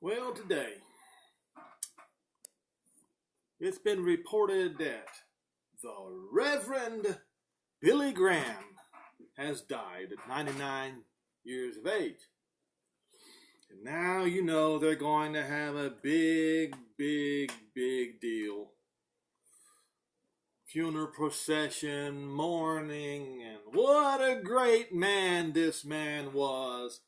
Well, today, it's been reported that the Reverend Billy Graham has died at 99 years of age. And now you know they're going to have a big deal. Funeral procession, mourning, and what a great man this man was.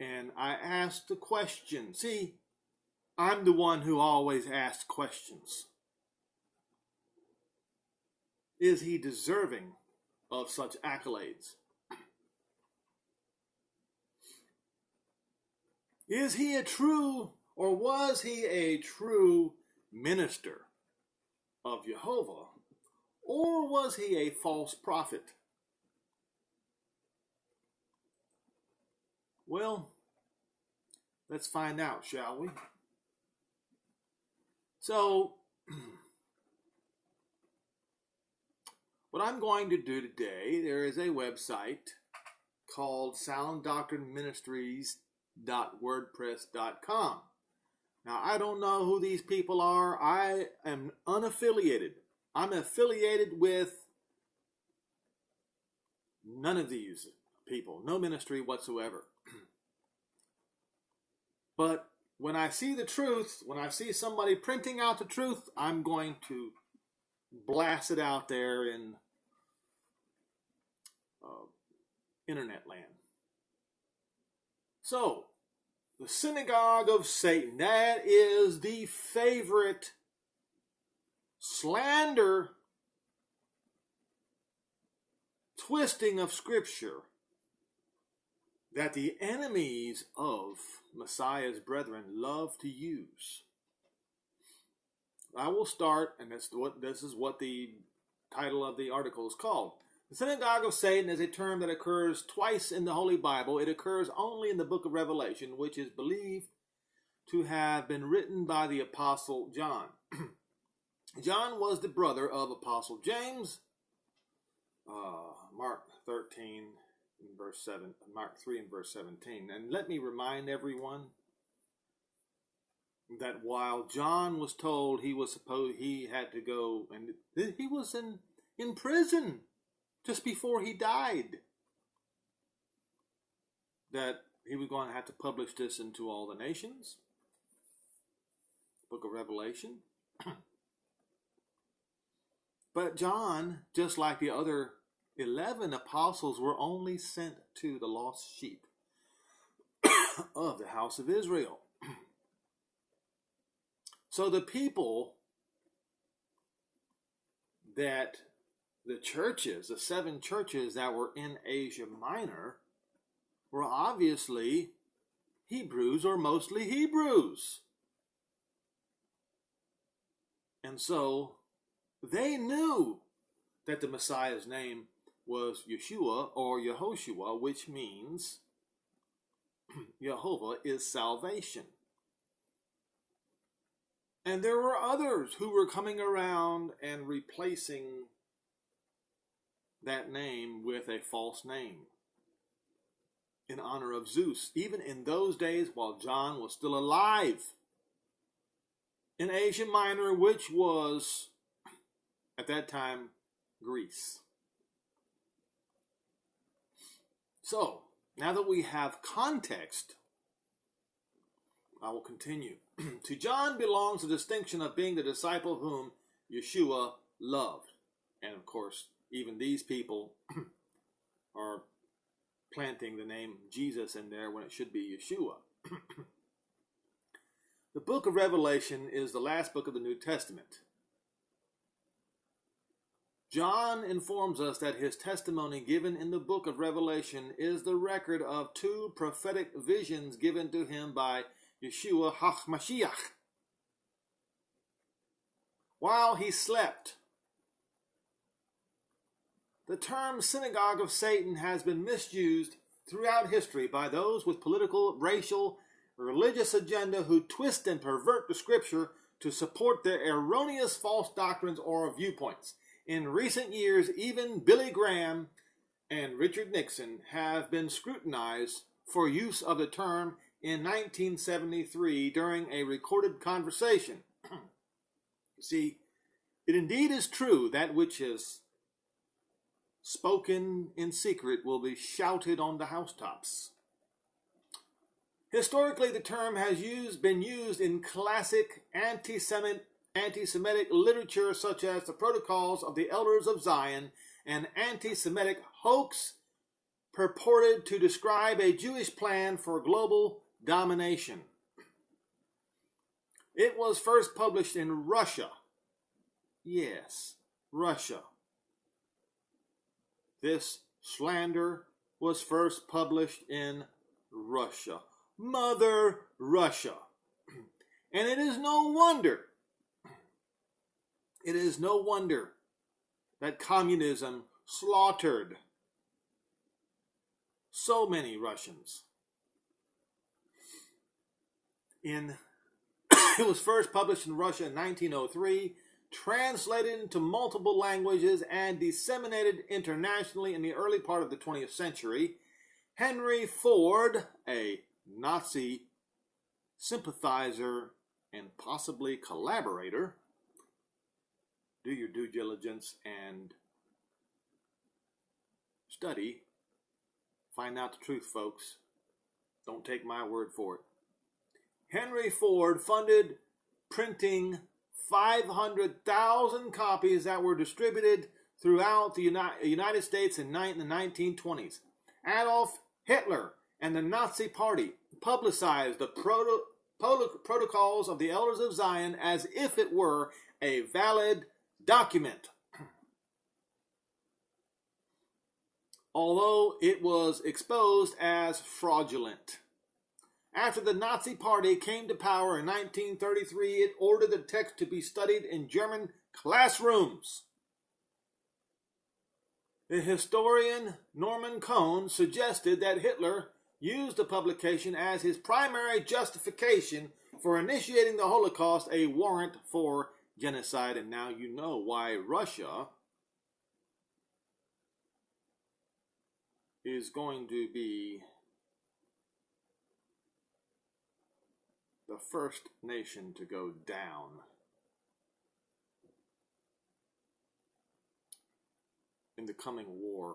And I asked the question. See, I'm the one who always asks questions. Is he deserving of such accolades? Is he a true, or was he a true minister of Jehovah? Or was he a false prophet? Well, let's find out, shall we? So, what I'm going to do today, there is a website called sounddoctrineministries.wordpress.com. Now, I don't know who these people are. I am unaffiliated. I'm affiliated with none of these people, no ministry whatsoever. But when I see the truth, when I see somebody printing out the truth, I'm going to blast it out there in internet land. So, the Synagogue of Satan, that is the favorite slander, twisting of Scripture that the enemies of Messiah's brethren love to use. I will start, and this is what the title of the article is called. The Synagogue of Satan is a term that occurs twice in the Holy Bible. It occurs only in the book of Revelation, which is believed to have been written by the Apostle John. John was the brother of Apostle James. Mark 13. In verse 7, Mark 3 and verse 17. And let me remind everyone that while John was told he had to go, and he was in prison just before he died, that he was going to have to publish this into all the nations. Book of Revelation. But John, just like the other 11 apostles, were only sent to the lost sheep of the house of Israel. So the people that the churches, the 7 churches that were in Asia Minor, were obviously Hebrews, or mostly Hebrews. And so they knew that the Messiah's name was Yeshua or Yehoshua, which means Jehovah is salvation. And there were others who were coming around and replacing that name with a false name in honor of Zeus, even in those days while John was still alive in Asia Minor, which was at that time Greece. So, now that we have context, I will continue. To John belongs the distinction of being the disciple whom Yeshua loved. And of course, even these people are planting the name Jesus in there when it should be Yeshua. The book of Revelation is the last book of the New Testament. John informs us that his testimony given in the book of Revelation is the record of 2 prophetic visions given to him by Yeshua HaMashiach while he slept. The term Synagogue of Satan has been misused throughout history by those with political, racial, religious agenda who twist and pervert the Scripture to support their erroneous false doctrines or viewpoints. In recent years, even Billy Graham and Richard Nixon have been scrutinized for use of the term in 1973 during a recorded conversation. See, it indeed is true that which is spoken in secret will be shouted on the housetops. Historically, the term has been used in classic anti-Semitic literature such as the Protocols of the Elders of Zion, an anti-Semitic hoax purported to describe a Jewish plan for global domination. It was first published in Russia. Yes, Russia. This slander was first published in Russia. Mother Russia. And it is no wonder that communism slaughtered so many Russians. It was first published in Russia in 1903, translated into multiple languages, and disseminated internationally in the early part of the 20th century. Henry Ford, a Nazi sympathizer and possibly collaborator, do your due diligence and study. Find out the truth, folks. Don't take my word for it. Henry Ford funded printing 500,000 copies that were distributed throughout the United States in the 1920s. Adolf Hitler and the Nazi Party publicized the Protocols of the Elders of Zion as if it were a valid document, although it was exposed as fraudulent. After the Nazi Party came to power in 1933, it ordered the text to be studied in German classrooms. The historian Norman Cohn suggested that Hitler used the publication as his primary justification for initiating the Holocaust, a warrant for genocide. And now you know why Russia is going to be the first nation to go down in the coming war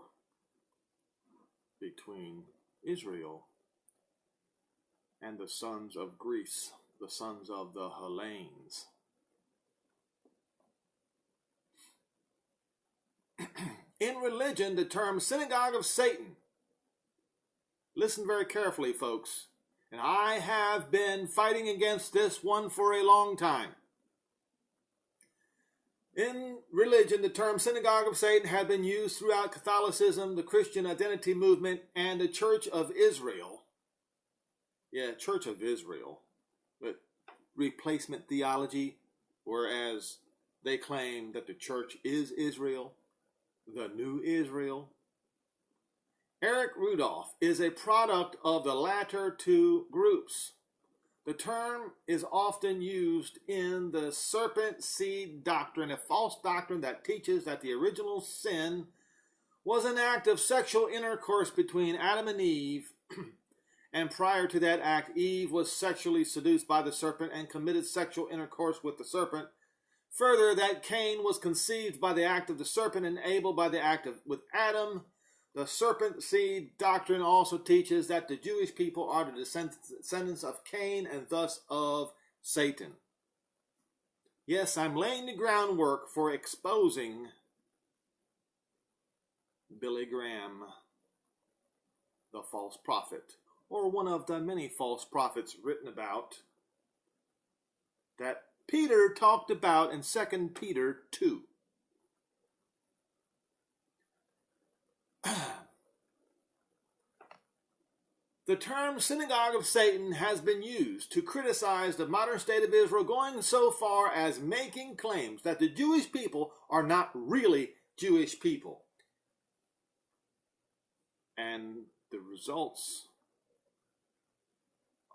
between Israel and the sons of Greece, the sons of the Hellenes. In religion, the term Synagogue of Satan, listen very carefully, folks, and I have been fighting against this one for a long time. In religion, the term Synagogue of Satan had been used throughout Catholicism, the Christian Identity Movement, and the Church of Israel. Yeah, Church of Israel. But replacement theology, whereas they claim that the church is Israel, the new Israel. Eric Rudolph is a product of the latter two groups. The term is often used in the serpent seed doctrine, a false doctrine that teaches that the original sin was an act of sexual intercourse between Adam and Eve, and prior to that act, Eve was sexually seduced by the serpent and committed sexual intercourse with the serpent. Further, that Cain was conceived by the act of the serpent and Abel by the act with Adam. The serpent seed doctrine also teaches that the Jewish people are the descendants of Cain and thus of Satan. Yes, I'm laying the groundwork for exposing Billy Graham, the false prophet, or one of the many false prophets written about that Peter talked about in 2 Peter 2. The term Synagogue of Satan has been used to criticize the modern state of Israel, going so far as making claims that the Jewish people are not really Jewish people. And the results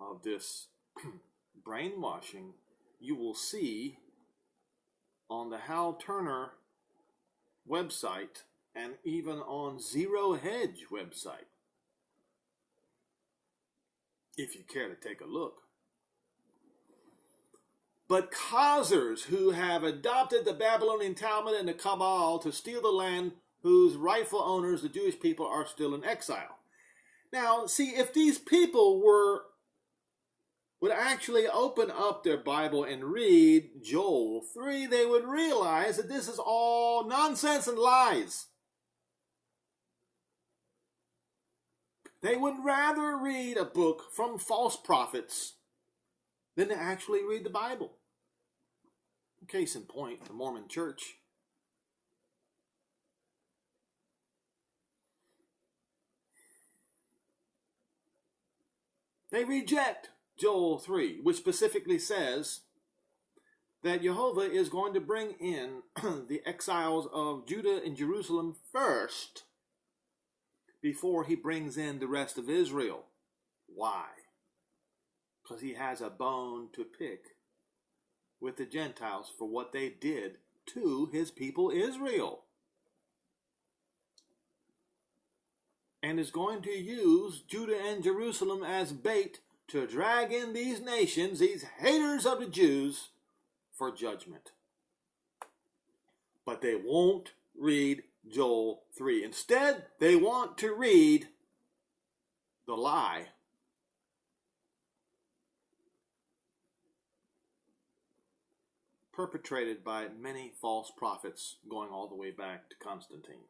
of this brainwashing you will see on the Hal Turner website and even on Zero Hedge website. if you care to take a look. But Khazars, who have adopted the Babylonian Talmud and the Cabal to steal the land whose rightful owners, the Jewish people, are still in exile. Now, see, if these people would actually open up their Bible and read Joel 3, they would realize that this is all nonsense and lies. They would rather read a book from false prophets than to actually read the Bible. Case in point, the Mormon Church. They reject Joel 3, which specifically says that Jehovah is going to bring in the exiles of Judah and Jerusalem first before he brings in the rest of Israel. Why? Because he has a bone to pick with the Gentiles for what they did to his people Israel. And is going to use Judah and Jerusalem as bait to drag in these nations, these haters of the Jews, for judgment. But they won't read Joel 3. Instead, they want to read the lie perpetrated by many false prophets going all the way back to Constantine.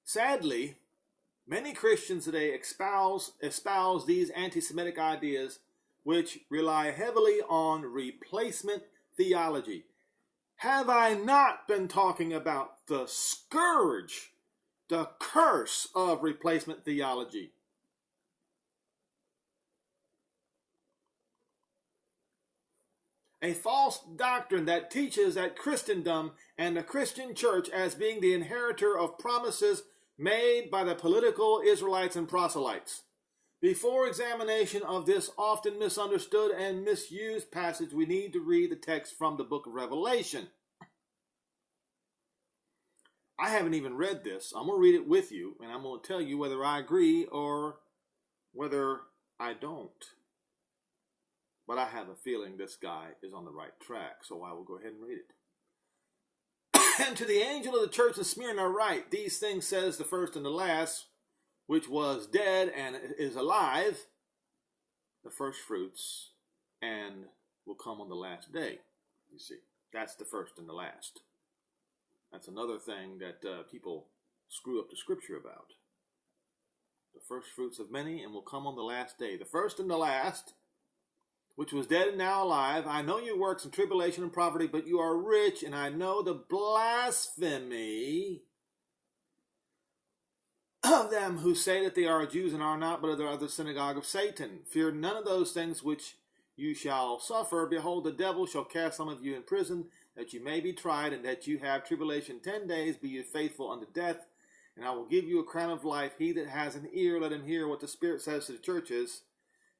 Sadly, many Christians today espouse these anti-Semitic ideas which rely heavily on replacement theology. Have I not been talking about the scourge, the curse of replacement theology? A false doctrine that teaches that Christendom and the Christian church as being the inheritor of promises made by the political Israelites and proselytes. Before examination of this often misunderstood and misused passage, we need to read the text from the book of Revelation. I haven't even read this. I'm going to read it with you, and I'm going to tell you whether I agree or whether I don't. But I have a feeling this guy is on the right track, so I will go ahead and read it. And to the angel of the church in Smyrna write, these things says the first and the last, which was dead and is alive, the first fruits, and will come on the last day. You see, that's the first and the last. That's another thing that people screw up the scripture about. The first fruits of many and will come on the last day. The first and the last, which was dead and now alive. I know your works and tribulation and poverty, but you are rich, and I know the blasphemy of them who say that they are Jews and are not, but are of the synagogue of Satan. Fear none of those things which you shall suffer. Behold, the devil shall cast some of you in prison, that you may be tried, and that you have tribulation 10 days. Be you faithful unto death, and I will give you a crown of life. He that has an ear, let him hear what the Spirit says to the churches.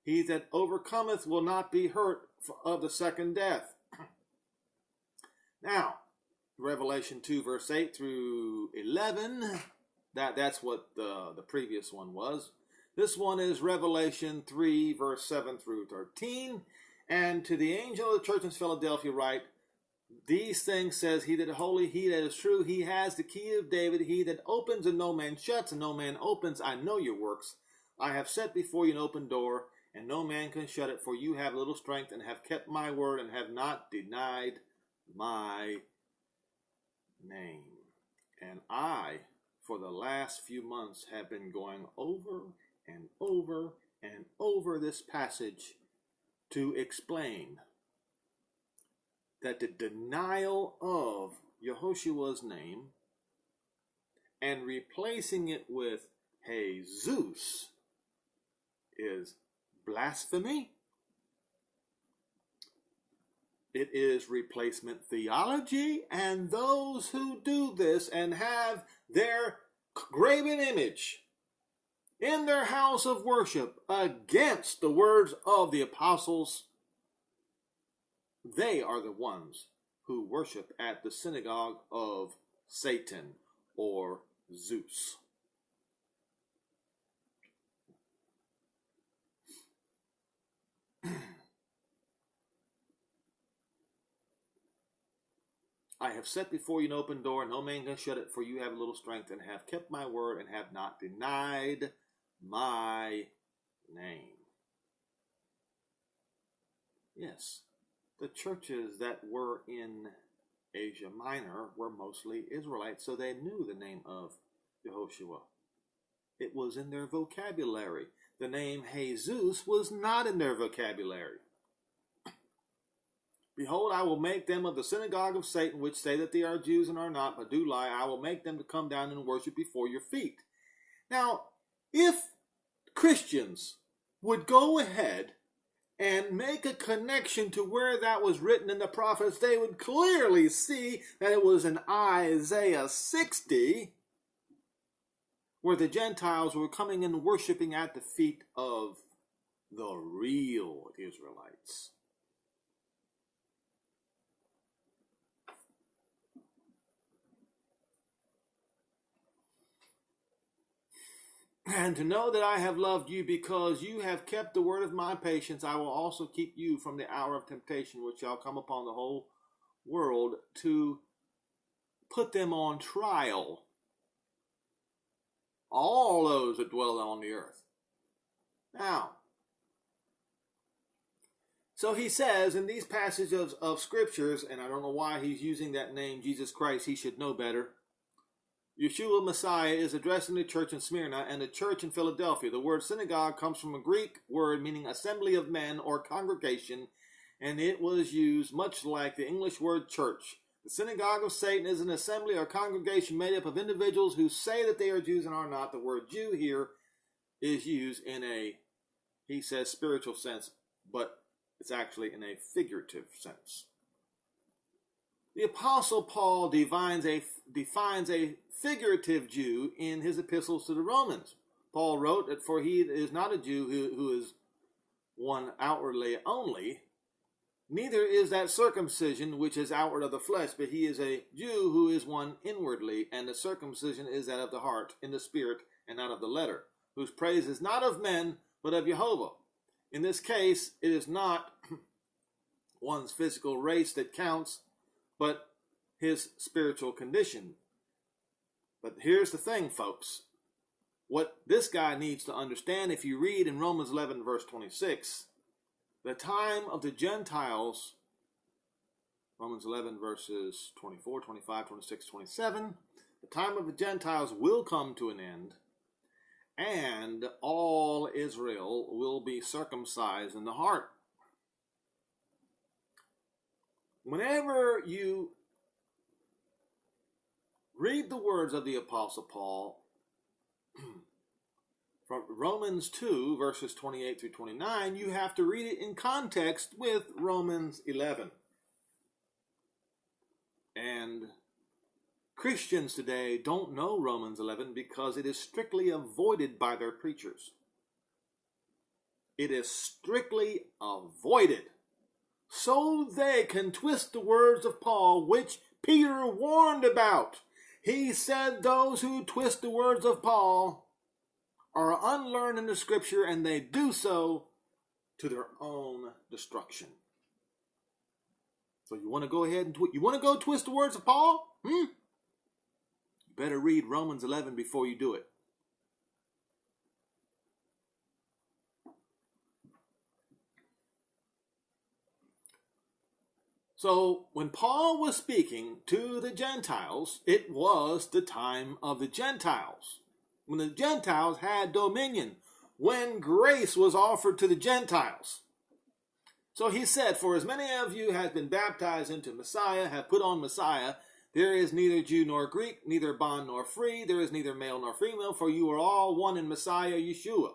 He that overcometh will not be hurt of the second death. Now, Revelation 2, verse 8 through 11, that's what the previous one was. This one is Revelation 3, verse 7 through 13. And to the angel of the church in Philadelphia write, these things says he that is holy, he that is true, he has the key of David, he that opens and no man shuts, and no man opens. I know your works. I have set before you an open door, and no man can shut it, for you have little strength, and have kept my word, and have not denied my name. And I, for the last few months, have been going over and over and over this passage to explain that the denial of Yehoshua's name and replacing it with Jesus is blasphemy. It is replacement theology, and those who do this and have their graven image in their house of worship against the words of the apostles, they are the ones who worship at the synagogue of Satan, or Zeus. I have set before you an open door, and no man can shut it, for you have little strength, and have kept my word, and have not denied my name. Yes, the churches that were in Asia Minor were mostly Israelites, so they knew the name of Yehoshua. It was in their vocabulary. The name Jesus was not in their vocabulary. Behold, I will make them of the synagogue of Satan, which say that they are Jews and are not, but do lie. I will make them to come down and worship before your feet. Now, if Christians would go ahead and make a connection to where that was written in the prophets, they would clearly see that it was in Isaiah 60, where the Gentiles were coming and worshiping at the feet of the real Israelites. And to know that I have loved you because you have kept the word of my patience, I will also keep you from the hour of temptation which shall come upon the whole world to put them on trial. All those that dwell on the earth. Now, so he says in these passages of scriptures, and I don't know why he's using that name, Jesus Christ, he should know better. Yeshua Messiah is addressing the church in Smyrna and the church in Philadelphia. The word synagogue comes from a Greek word meaning assembly of men or congregation, and it was used much like the English word church. The synagogue of Satan is an assembly or congregation made up of individuals who say that they are Jews and are not. The word Jew here is used in a, he says, spiritual sense, but it's actually in a figurative sense. The Apostle Paul defines a figurative Jew in his epistles to the Romans. Paul wrote that for he is not a Jew who is one outwardly only, neither is that circumcision which is outward of the flesh, but he is a Jew who is one inwardly, and the circumcision is that of the heart, in the spirit, and not of the letter, whose praise is not of men, but of Jehovah. In this case, it is not one's physical race that counts, but his spiritual condition. But here's the thing, folks. What this guy needs to understand, if you read in Romans 11, verse 26, the time of the Gentiles, Romans 11, verses 24, 25, 26, 27, the time of the Gentiles will come to an end, and all Israel will be circumcised in the heart. Whenever you read the words of the Apostle Paul from Romans 2, verses 28 through 29, you have to read it in context with Romans 11. And Christians today don't know Romans 11 because it is strictly avoided by their preachers. It is strictly avoided, so they can twist the words of Paul, which Peter warned about. He said those who twist the words of Paul are unlearned in the scripture, and they do so to their own destruction. So you want to go ahead and you want to go twist the words of Paul? You better read Romans 11 before you do it. So when Paul was speaking to the Gentiles, it was the time of the Gentiles, when the Gentiles had dominion, when grace was offered to the Gentiles. So he said, for as many of you have been baptized into Messiah, have put on Messiah, there is neither Jew nor Greek, neither bond nor free, there is neither male nor female, for you are all one in Messiah Yeshua.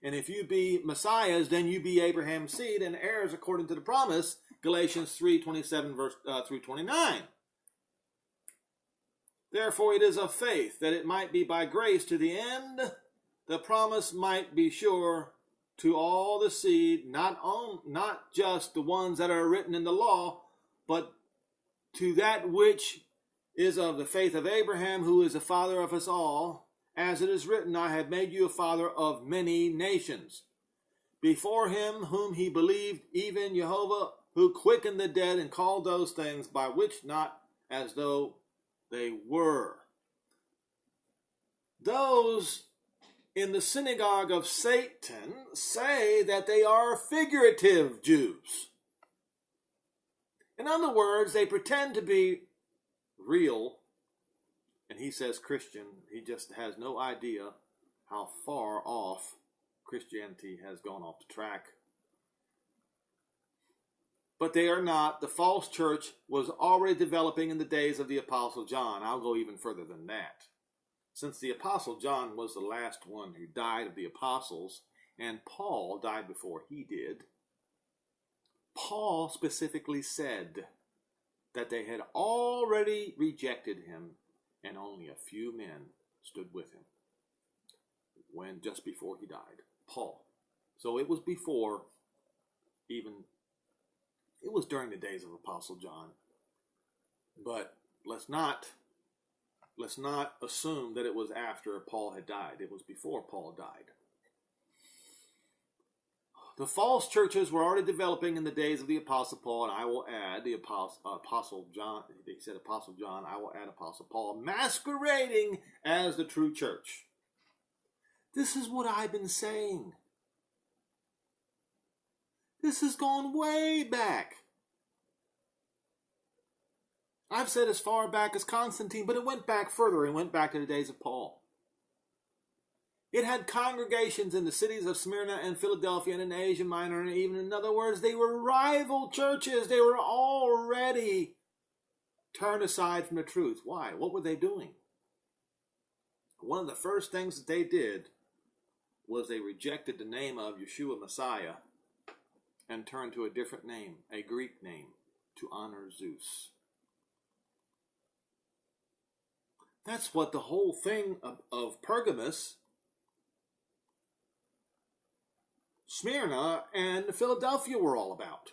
And if you be Messiahs, then you be Abraham's seed and heirs according to the promise, Galatians 3:27 through 29. Therefore it is of faith, that it might be by grace to the end the promise might be sure to all the seed, not just the ones that are written in the law, but to that which is of the faith of Abraham, who is the father of us all. As it is written, I have made you a father of many nations. Before him whom he believed, even Jehovah, who quickened the dead and called those things by which not as though they were. Those in the synagogue of Satan say that they are figurative Jews. In other words, they pretend to be real, and he says Christian. He just has no idea how far off Christianity has gone off the track. But they are not. The false church was already developing in the days of the Apostle John. I'll go even further than that. Since the Apostle John was the last one who died of the apostles, and Paul died before he did, Paul specifically said that they had already rejected him, and only a few men stood with him just before he died. Paul. So it was before even, it was during the days of Apostle John. But let's not assume that it was after Paul had died. It was before Paul died. The false churches were already developing in the days of the Apostle Paul, and I will add the Apostle John. He said Apostle John, I will add Apostle Paul, masquerading as the true church. This is what I've been saying. This has gone way back. I've said as far back as Constantine, but it went back further. It went back to the days of Paul. It had congregations in the cities of Smyrna and Philadelphia and in Asia Minor, and even in other words, they were rival churches. They were already turned aside from the truth. Why? What were they doing? One of the first things that they did was they rejected the name of Yeshua Messiah and turned to a different name, a Greek name, to honor Zeus. That's what the whole thing of Pergamus, Smyrna, and Philadelphia were all about.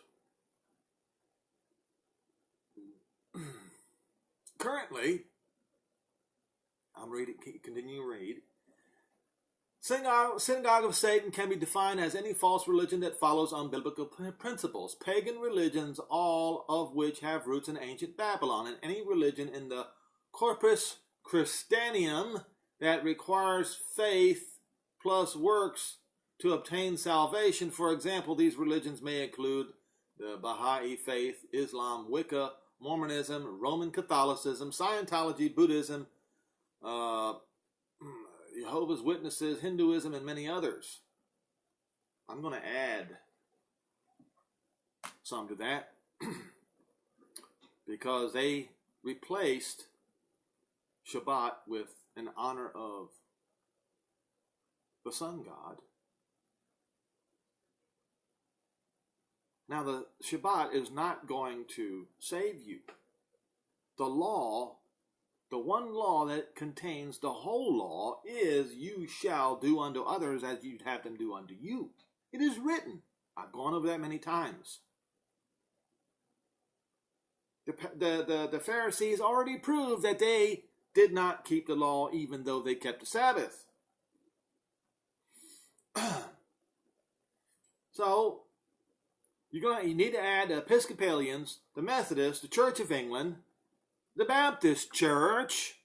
Currently, I'm reading, continuing to read. Synagogue of Satan can be defined as any false religion that follows unbiblical principles. Pagan religions, all of which have roots in ancient Babylon, and any religion in the Corpus Christianum that requires faith plus works to obtain salvation. For example, these religions may include the Baha'i faith, Islam, Wicca, Mormonism, Roman Catholicism, Scientology, Buddhism, Jehovah's Witnesses, Hinduism, and many others. I'm going to add some to that because they replaced Shabbat with an honor of the sun god. Now, the Shabbat is not going to save you. The law, the one law that contains the whole law, is you shall do unto others as you'd have them do unto you. It is written. I've gone over that many times. The Pharisees already proved that they did not keep the law even though they kept the Sabbath. So, you need to add the Episcopalians, the Methodists, the Church of England, the Baptist Church,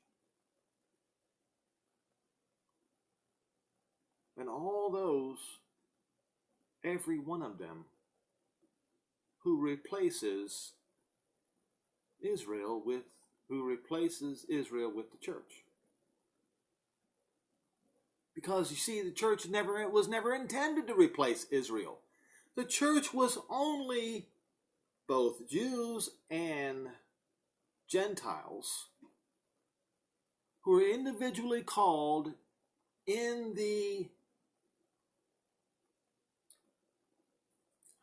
and all those, every one of them, who replaces Israel with the church. Because you see, the church was never intended to replace Israel. The church was only both Jews and Gentiles who were individually called in the,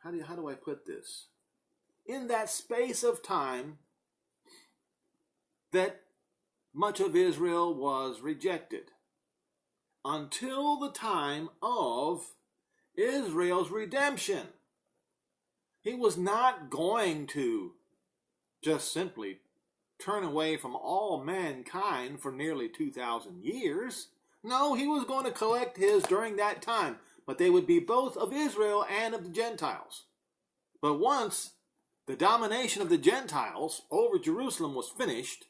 how do I put this? In that space of time that much of Israel was rejected until the time of Israel's redemption. He was not going to just simply turn away from all mankind for nearly 2,000 years. No, he was going to collect his during that time, but they would be both of Israel and of the Gentiles. But once the domination of the Gentiles over Jerusalem was finished,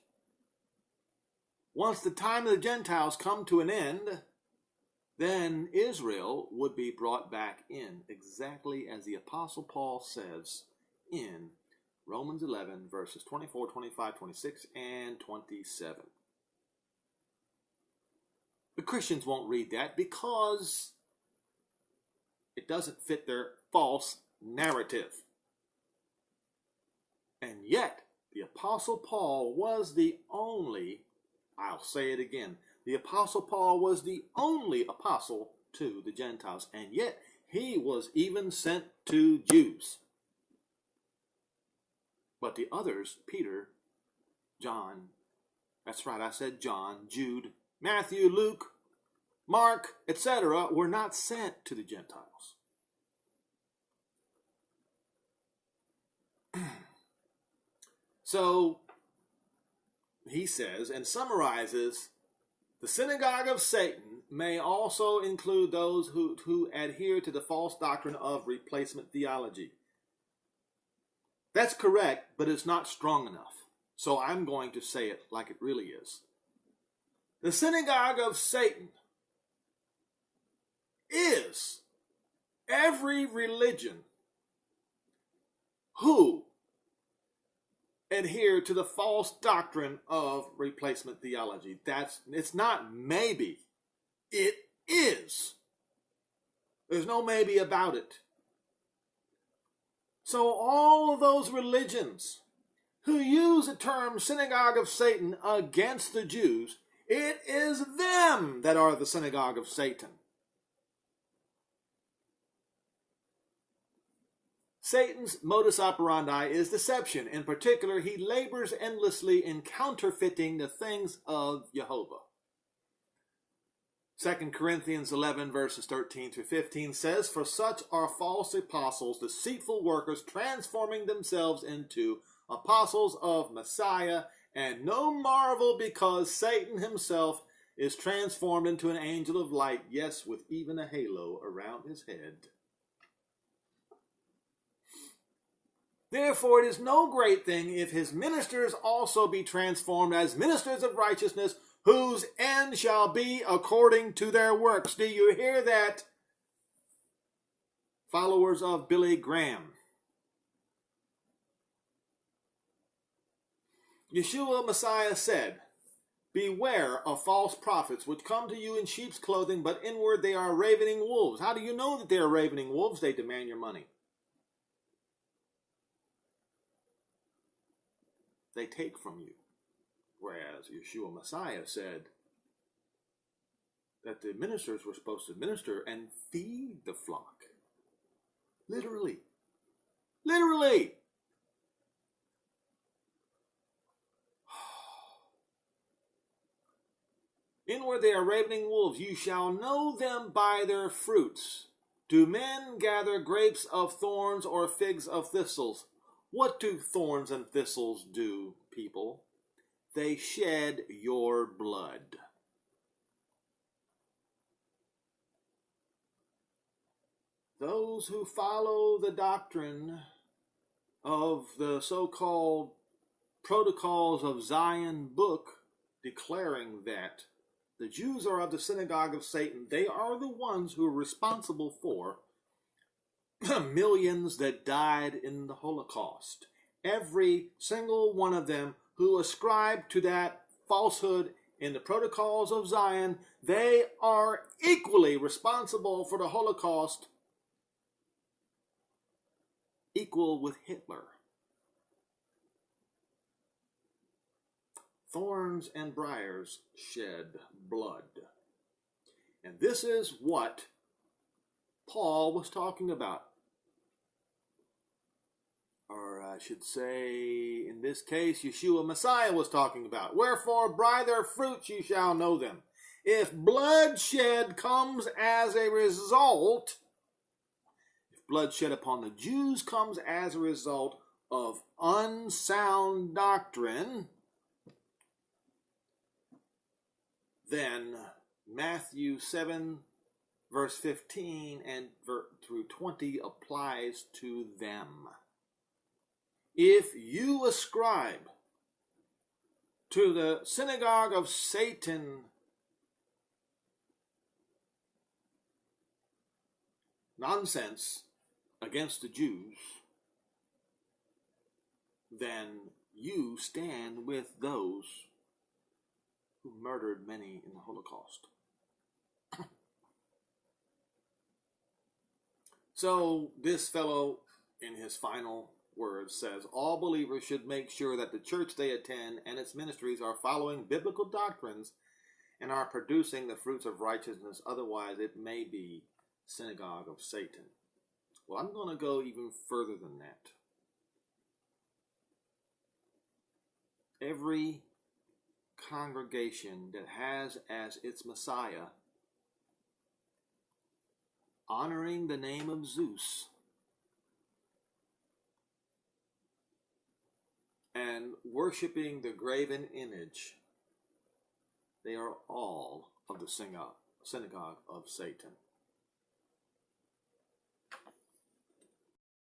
once the time of the Gentiles come to an end, then Israel would be brought back in, exactly as the Apostle Paul says in Romans 11, verses 24, 25, 26, and 27. The Christians won't read that because it doesn't fit their false narrative. And yet, the Apostle Paul was the only, I'll say it again, the Apostle Paul was the only apostle to the Gentiles, and yet he was even sent to Jews. But the others, Peter, John, that's right, I said John, Jude, Matthew, Luke, Mark, etc., were not sent to the Gentiles. So, he says and summarizes, the synagogue of Satan may also include those who adhere to the false doctrine of replacement theology. That's correct, but it's not strong enough. So I'm going to say it like it really is. The synagogue of Satan is every religion who adhere to the false doctrine of replacement theology. It's not maybe. It is. There's no maybe about it. So all of those religions who use the term synagogue of Satan against the Jews, it is them that are the synagogue of Satan. Satan's modus operandi is deception. In particular, he labors endlessly in counterfeiting the things of Jehovah. 2 Corinthians 11 verses 13 through 15 says, "For such are false apostles, deceitful workers, transforming themselves into apostles of Messiah, and no marvel, because Satan himself is transformed into an angel of light, yes, with even a halo around his head. Therefore it is no great thing if his ministers also be transformed as ministers of righteousness, whose end shall be according to their works." Do you hear that, followers of Billy Graham? Yeshua Messiah said, "Beware of false prophets, which come to you in sheep's clothing, but inward they are ravening wolves." How do you know that they are ravening wolves? They demand your money. They take from you. Whereas Yeshua Messiah said that the ministers were supposed to minister and feed the flock. Literally. Literally. Inward they are ravening wolves. You shall know them by their fruits. Do men gather grapes of thorns or figs of thistles? What do thorns and thistles do, people? They shed your blood. Those who follow the doctrine of the so-called Protocols of Zion book, declaring that the Jews are of the synagogue of Satan, they are the ones who are responsible for millions that died in the Holocaust. Every single one of them who ascribe to that falsehood in the Protocols of Zion, they are equally responsible for the Holocaust, equal with Hitler. Thorns and briars shed blood. And this is what Paul was talking about. Or I should say, in this case, Yeshua Messiah was talking about. "Wherefore, by their fruits you shall know them. If bloodshed comes as a result, if bloodshed upon the Jews comes as a result of unsound doctrine, then Matthew 7, verse 15 and through 20 applies to them. If you ascribe to the synagogue of Satan nonsense against the Jews, then you stand with those who murdered many in the Holocaust. So this fellow, in his final words, says, all believers should make sure that the church they attend and its ministries are following biblical doctrines and are producing the fruits of righteousness. Otherwise, it may be synagogue of Satan. Well, I'm going to go even further than that. Every congregation that has as its Messiah honoring the name of Zeus and worshiping the graven image, they are all of the synagogue of Satan.